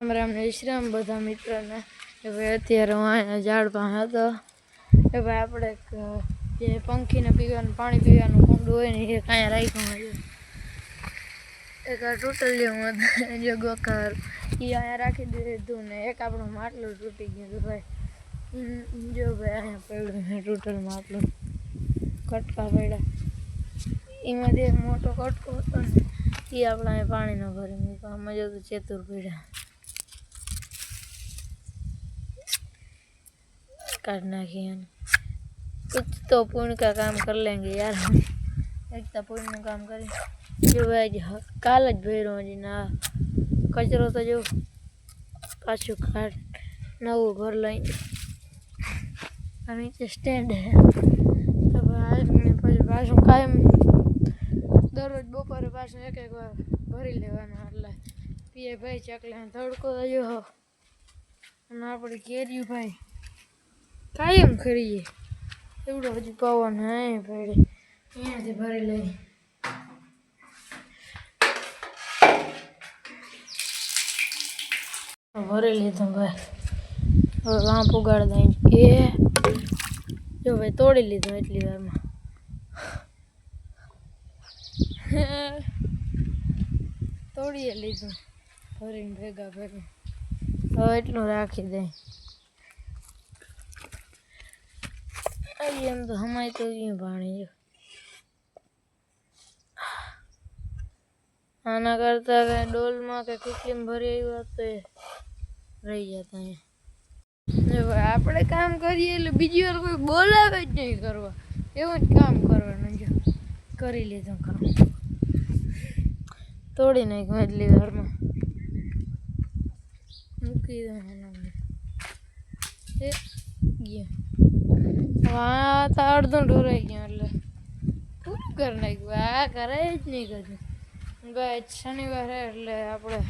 રામ વિશ્રામ બધા મિત્રોને કે ભાઈ અત્યારે હું અહીંયા ઝાડ પાસે હતો કે ભાઈ આપણે જે પંખીને પીવાનું પાણી પીવાનું કુંડું હોય ને એ કાંઈ રાખ્યું હોય એક આ તૂટલ જેવું હતું જો ગોખર એ અહીંયા રાખી દીધું ને એક આપણું માટલું તૂટી ગયું હતું ભાઈ જો ભાઈ અહીંયા પડ્યું છે તૂટલ માટલું કટકા પડ્યા એમાંથી એક મોટો કટકો હતો ને એ આપણે અહીંયા પાણી ન ભરી મૂકવા આમાં જો તો ચેતુર પડ્યા काट नाखिए कुछ तो पुण्य का काम कर लेंगे यार हम एक तो पुण्य काम करें जो भाई काल ज भरो जी ना कचरो तो जो पाछू काट नवो भर लई नीचे स्टेन्ड है तो भाई પછી પાછું કાયમ દરરોજ બપોરે પાછું એક વાર ભરી લેવાના એટલે પીએ ભાઈ ચકલા તડકો જો અને આપણે કેર્યું ભાઈ કાયમ ખરીએ એવડો હજી પવન હે ભાઈ અહીંયાથી ભરી લઈ ભરી લીધું ભાઈ હવે વાં પુગાડ દઈ એ જો ભાઈ તોડી લીધું એટલી વારમાં તોડીએ લીધું ભરીને ભેગા ભરી હવે એટલું રાખી દઈ એમ તો હમાય તો ક્યાં પાણી જો આના કરતા કઈ ડોલમાં કે ખીચડીમાં ભરી આવ્યા તો એ રહી જતા અહીંયા આપણે કામ કરીએ એટલે બીજી વાર કોઈ બોલાવે જ નહીં કરવા એવું જ કામ કરવાનું જો કરી લીધું કામ તોડી નાખ્યું એટલી વારમાં મૂકી દઉં એ ગયા वहाँ तो अर्धों ढोराई गया એટલે પૂરું કરી નાખ્યું આ કરાય જ નહીં કશું ભાઈ શનિવાર એટલે આપણે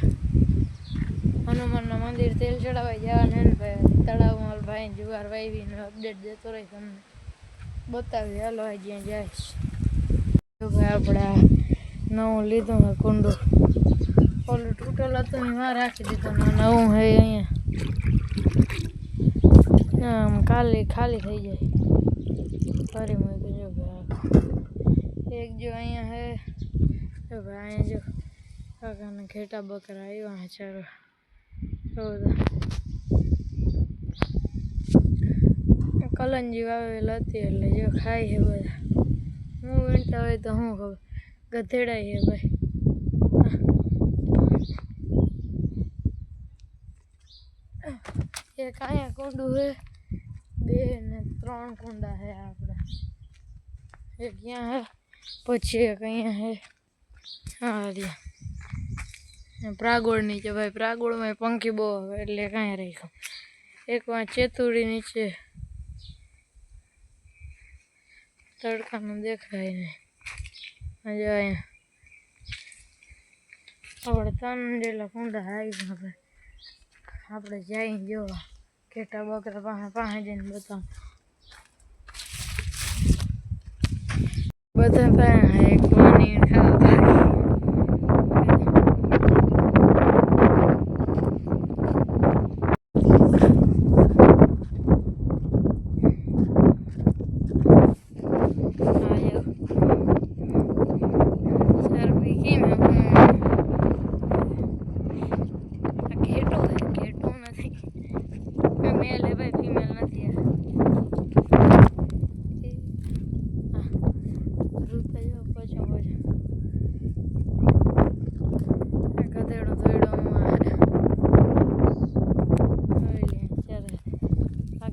હનુમાનના મંદિર તેલ ચડાવવા જવાના ને ભાઈ તળાવમાં ભાઈ જુવાર વાવીને અપડેટ દેતો રહી તમને બતાવી હાલો જ્યાં જાય ભાઈ આપણે નવું લીધું હોય કુંડું ઓલું તૂટેલ હતું એમાં રાખી દીધું નવું હે અહીંયા આમ ખાલી થઈ જાય ફરી મૂકી જો ભાઈ એક જો અહીંયા હે જો ભાઈ અહીંયા જો કાકાના ઘેટા બકરા આવ્યા હે ચારો બધા કલંજી વાવેલ હતી એટલે જો ખાય છે બધા હું વીણતા હોય તો શું ખબર ગધેડાય છે ભાઈ એક અહીંયા કુંડું હે 2 ને 3 કુંડા હે આપણે એક અહીંયા હે પછી એક અહીંયા હે હા રહ્યા પ્રાગોળ નીચે ભાઈ પ્રાગોળમાં પંખી બહુ આવે એટલે કાંઈ રાખ્યું એક વાં ચેતુડી નીચે તડકાનું દેખાય નહીં હજુ અહીંયા આપણે 3 જેટલા કુંડા આવી આપણે આપણે જઈને જોવા ઘેટા બકરા પાસે જઈને બતાવું બધા પાસે એક પાણી ખાવા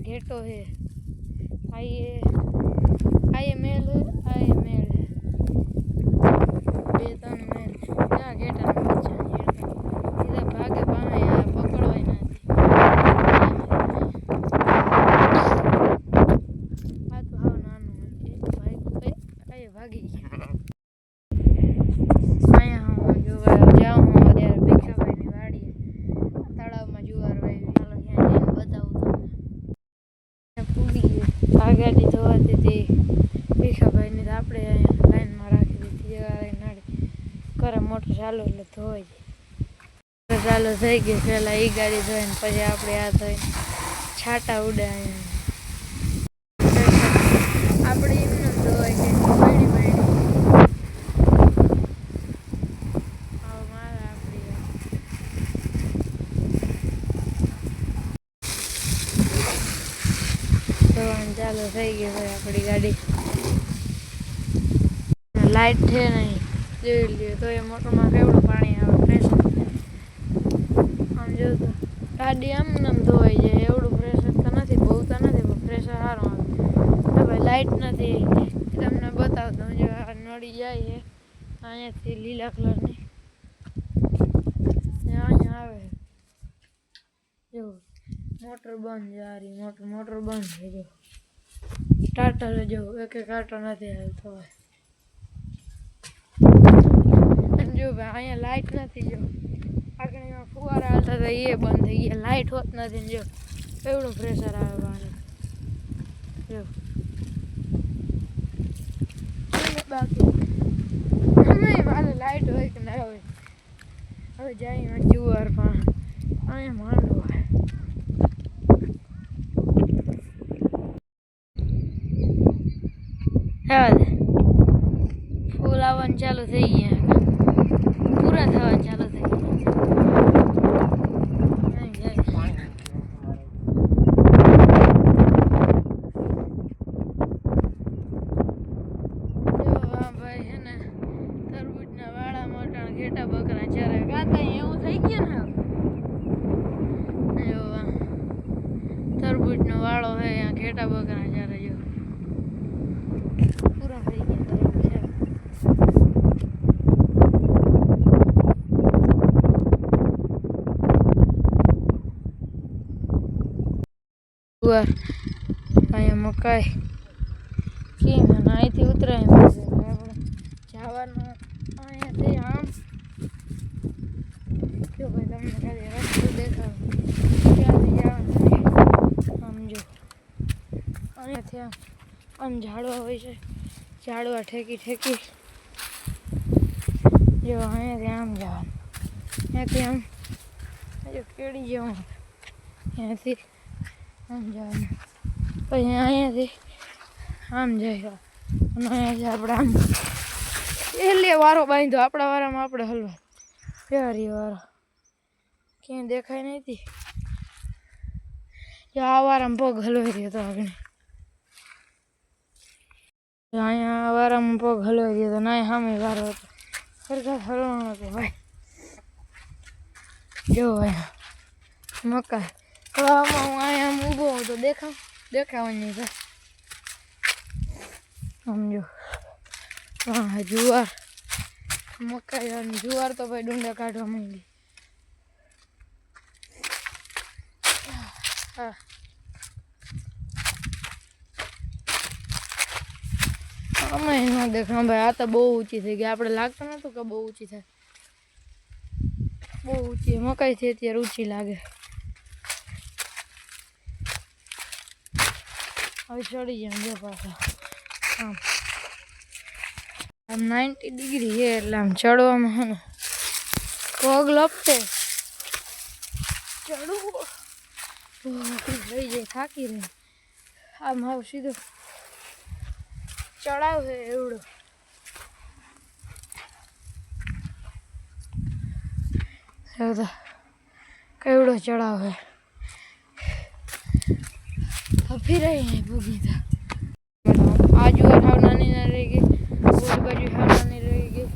घेटो है आइए मेल आइए मेल बेतन मेल क्या घेटा बच्चा इधर भागे पाए यार पकड़ो ही ना आ तो हाव नानो भाई आइए भागी आया हूँ जो जाऊँ અત્યારે ભીખાભાઈની વાડીએ તળાવમાં જુવાર વાવી ચાલો ત્યાં જઈને બતાવું આ ગાડી ધોવાતી હતી ભીખાભાઈની તો આપણે અહીંયા લાઈનમાં રાખી દીધી નાડી કરે મોટર ચાલુ એટલે ધોવાઈ જાય ચાલુ થઈ ગઈ. પહેલાં એ ગાડી ધોઈને પછી આપણે આ ધોઈને છાંટા ઉડાય. આપણે એમને ધોવાય કે પડી મારા આપણી ધોવાનું ચાલુ થઈ ગયું ભાઈ આપણી ગાડી. લાઇટ છે નહીં જોઈ લ્યો તો એ મોટરમાં કેવડું પાણી આવે પ્રેશર. આમ જો તો ગાડી આમ નામ ધોવાઈ જાય એવડું પ્રેશર તો નથી, બહુ તો નથી પણ પ્રેશર સારું આવે. તો ભાઈ લાઇટ નથી તમને બતાવતો હું જો આ નળી જાય છે અહીંયાથી લીલા કલરની અહીંયા આવે જો મોટર બંધ જારી મોટર બંધ થઈ ગયો. ટાટર જો એક કાંટો નથી હાલતો હોય. જો ભાઈ અહીંયા લાઇટ નથી. જો આગળ એમાં ફુવારા હાલતા હતા એ બંધ થઈ ગયા. લાઇટ હોત નથી ને જો એવડું પ્રેશર આવે પાણી. જો બાકી મારે લાઇટ હોય કે ના હોય. હવે જાય જુવાર પણ અહીંયા માંડો હોય. ફૂલ આવવાનું ચાલુ થઈ ગયા, પૂરા થવાનું ચાલુ થઈ ગયા. ભાઈ છે ને તરબૂચના વાળા મોટા ઘેટા બકરા ચારે ગાતા એવું થઈ ગયા ને. જો તરબૂચનો વાળો છે અહીંયા ઘેટા બકરા ચારે જો પૂરા થઈ ગયા. અહીંયા મકાઈ કેમ અહીંથી ઉતરાય આપણે જવાનું અહીંયાથી આમ જો ભાઈ તમને ખાલી રસ્તો દેખાવ ત્યાંથી જવાનું આમ જો અહીંયાથી આમ ઝાડવા હોય છે, ઝાડવા ઠેકી જો અહીંયાથી આમ જવાનું, અહીંયાથી આમ જો કેળી જવાનું, અહીંયાથી આમ જવાનું પછી અહીંયાથી આમ જાય અને અહીંયાથી આપણે આમ એટલે વારો બાંધો આપણા વારામાં આપણે હલવા પ્યારી વારો ક્યાંય દેખાય નથી. જો આ વારામાં પગ હલવાઈ રહ્યો હતો આગળ, અહીંયા વારામાં પગ હલવાઈ રહ્યો હતો ના સામે વારો હતો સરખા હલવાનો હતો ભાઈ. જો ભાઈ મકાઈ તો આમાં હું અહીંયા ઊભો હું તો દેખાવાની નહીં ભાઈ. સમજો હા જુવાર મકાઈ અને જુવાર તો ભાઈ ડુંડા કાઢવા માંડી. હા અમે ન દેખા ભાઈ, આ તો બહુ ઊંચી થઈ ગઈ. આપણે લાગતું નહોતું કે બહુ ઊંચી થાય. બહુ ઊંચી મકાઈ છે અત્યારે ઊંચી લાગે. હવે ચડી જાય જો પાછા આમ 90 ડિગ્રી છે એટલે આમ ચડવામાં છે ને પગ લપટે ચડવું થઈ જાય થાકી રહે. આમ હાવ સીધો ચડાવ છે એવડો. કેવડો ચડાવ છે ફિરાઈ ભૂગી હતા. આ જુવાર હાવ નાની ના રહી ગઈ, ઓલી બાજુ હાવ નાની રહી ગઈ.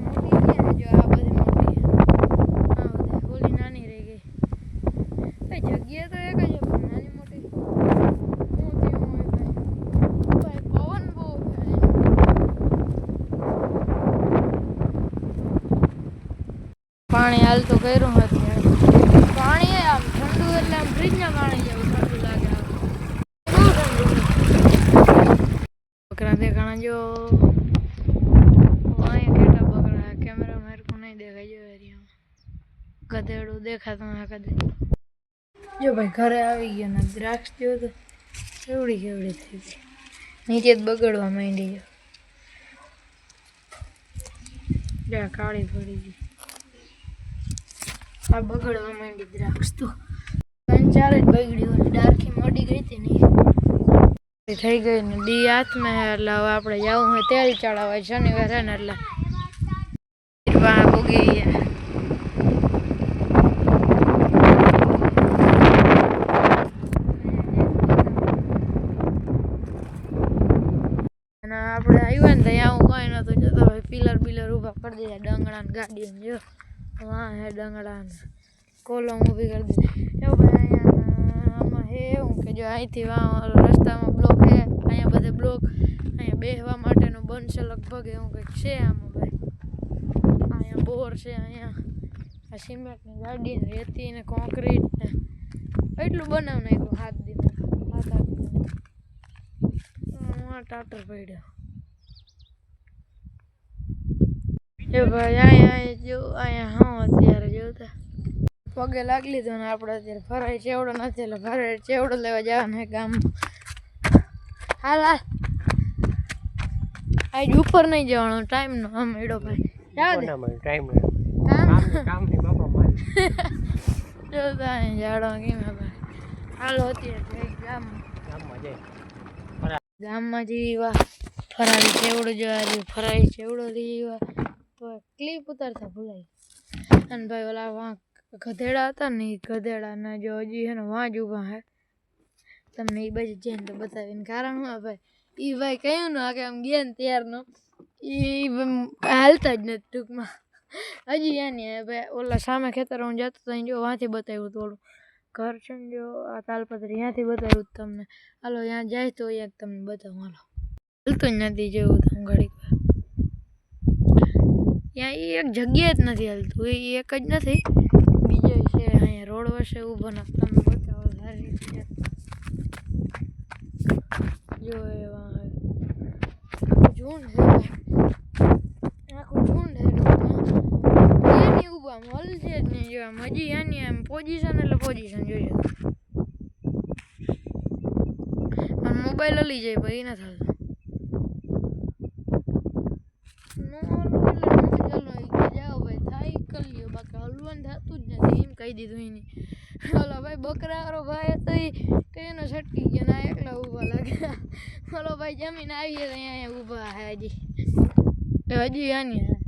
મોટી ક્યાં જો આ બધી મોટી હા બધી ઓલી નાની રહી ગઈ. જગ્યા તો એક જ પણ નાની મોટી ભાઈ પવન બહુ પાણી હાલતું કર્યું અત્યારે. પાણી આમ ઠંડુ એટલે આમ ફ્રીજના પાણી જેવું ઠંડુ લાગે. બકરા દેખાણા જો અહીંયા કેટલા બકરા કેમેરા મેરકું નહીં દેખાય જો એરિયામાં ગધેડું દેખાતું ના કદે. જો ભાઈ ઘરે આવી ગયો ને દ્રાક્ષ જો તો કેવડી થઈ ગઈ નીચે જ બગડવા માંડી. જો કાળી પડી ગઈ. આ બગડવા માંડી દ્રાક્ષ તો 3-4 જ બગડી હોય ડાર્ખી મોડી ગઈ હતી ને થઈ ગઈ ને દી હાથમાં એટલે હવે આપણે જવું હોય તેલ ચડાવવા શનિવાર હે ને એટલે ભોગી ગયા આપણે આવ્યા ને ત્યાં હું કઈ નતો જતો ભાઈ પિલર ઊભા કરી દીધા ડંગડા ને ગાડી જો વાહ હે ડંગડા ને કોલમ ઊભી કરી દીધી એવું ભાઈ અહીંયા આમાં હે એવું કે જો અહીંથી રસ્તામાં બ્લોક હે અહીંયા બધે બ્લોક અહીંયા બેસવા માટેનું બનશે લગભગ એવું કંઈક છે આમાં ભાઈ અહીંયા બોર છે અહીંયા આ સિમેન્ટની ગાડી ને રેતી ને કોન્ક્રીટ ને એટલું બનાવ નાખ્યું 7 દિન 7-8 દિન ટાટર પડ્યો એ ભાઈ અહીંયા જો અહીંયા હા અત્યારે જોતા પગે લાગી લીધો ને આપણે અત્યારે ફરાય ચેવડો નથી એટલે ફરાય ચેવડો લેવા જવાના ગામમાં હાલ આજ ઉપર નહીં જવાનો ટાઈમનો આમ એડો ભાઈ ટાઈમ જોતા અહીં જાડવા કેમ ભાઈ હાલો અત્યારે ગામમાં જેવા ફરાળી ચેવડો જોવા રહ્યું ફરાળી ચેવડો લેવા તો ક્લિપ ઉતારતા ભૂલાઈ અને ભાઈ ઓલા વાં ગધેડા હતા ને એ ગધેડાના જો હજી છે ને વાં જ ઊભા હે તમને એ બાજુ જઈને તો બતાવીને કારણ હું ભાઈ એ ભાઈ કહ્યું ને કે આમ ગયા ને ત્યારનો એ હાલતા જ નથી ટૂંકમાં હજી એની ભાઈ ઓલા સામે ખેતર હું જતો તો જો વાંથી બતાવ્યું થોડું ઘર છે ને જો આ તાલપત્રી ત્યાંથી બતાવ્યું તમને હાલો ત્યાં જાય તો એક તમને બતાવું હાલો હાલતું જ નથી જેવું તમે ઘડીક ત્યાં એ એક જગ્યાએ જ નથી હાલતું એ એક જ નથી બીજો છે અહીંયા રોડ વચ્ચે ઊભો ને તમને બતાવો સારી રીતે જો એવા આખું ઝુંડ છે આખું ઝુંડ છે એની ઊભા મલ છે જ નહીં જો આમ હજી એની એમ પોઝિશન એટલે પોઝિશન જોઈ શકો મોબાઈલ હલી જાય ભાઈ ના થતું જાઓ ભાઈ થાય કરી લ્યો બાકી હલવાનું થતું જ નથી એમ કહી દીધું એની ઓલો ભાઈ બકરાવાળો ભાઈ હતો એ કઈનો છટકી ગયો ના એકલા ઊભા લાગ્યા ઓલો ભાઈ જમીન આવીએ તો અહીંયા ઊભા હે હજી આની